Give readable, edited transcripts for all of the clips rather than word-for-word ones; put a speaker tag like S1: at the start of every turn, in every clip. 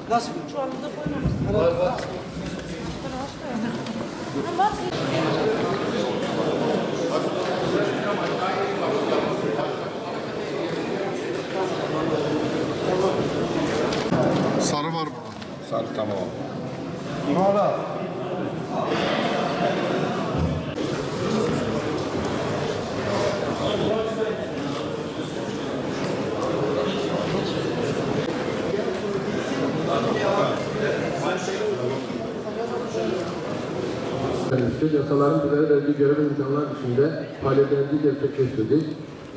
S1: Nasıl?
S2: Şu anda koymamışsın.
S1: Var.
S3: Sarı var burada.
S4: Sarı tamam.
S1: İmala.
S5: Yasaların bize verdiği görev imkanlar dışında faaliyetlerimizi gerçekleştirdik.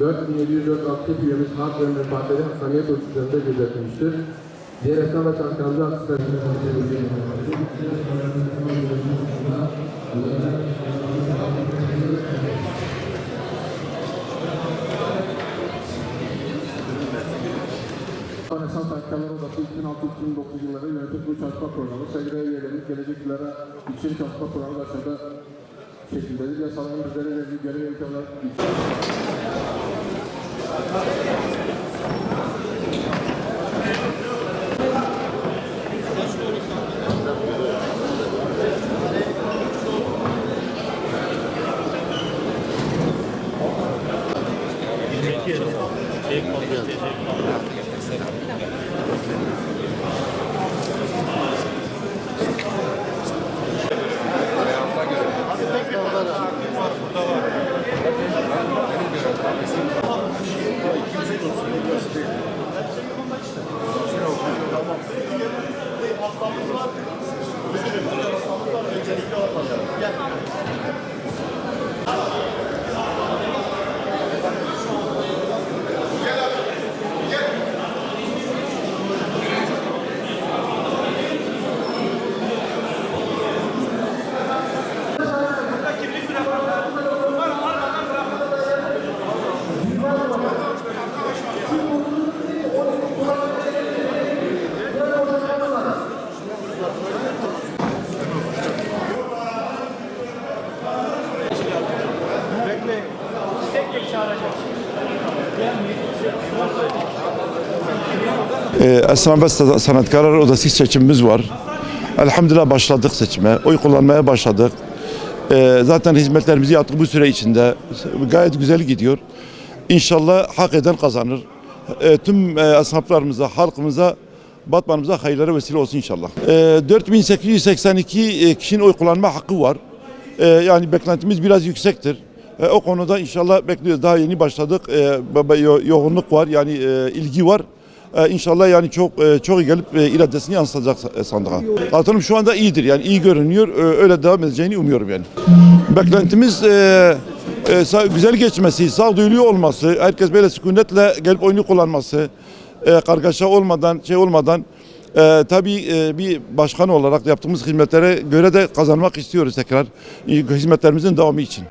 S5: 4704 aktif üyemiz hak ve menfaatleri hakkaniyet ölçütlerinde gözetilmiştir. Diğer esnaf ve çalışanlarımızı asistlerinde Esnaf Sahipkarlar Odası 2006-2009 yılları yönetim kurulu çalışma programı, sevgili üyelerimiz gelecek yıllara için çalışma programı başladı şekildedir. Yasaların bizlere verdiği görev imkanlar
S6: Esnaf ve Sanatkarlar Odası seçimimiz var. Elhamdülillah başladık seçime. Oy kullanmaya başladık. Zaten hizmetlerimizi yaptık bu süre içinde. Gayet güzel gidiyor. İnşallah hak eden kazanır. Tüm esnaflarımıza, halkımıza, Batmanımıza hayırlara vesile olsun inşallah. 4882 kişinin oy kullanma hakkı var. Yani beklentimiz biraz yüksektir. O konuda inşallah bekliyoruz. Daha yeni başladık. Yoğunluk var, yani ilgi var. İnşallah yani çok iyi gelip iradesini yansıtacak sandığa. Atılım şu anda iyidir, yani iyi görünüyor. Öyle devam edeceğini umuyorum yani. Beklentimiz güzel geçmesi, sağduyulu olması, herkes böyle sükunetle gelip oyunu kullanması, kargaşa olmadan, tabii bir başkan olarak yaptığımız hizmetlere göre de kazanmak istiyoruz tekrar hizmetlerimizin devamı için.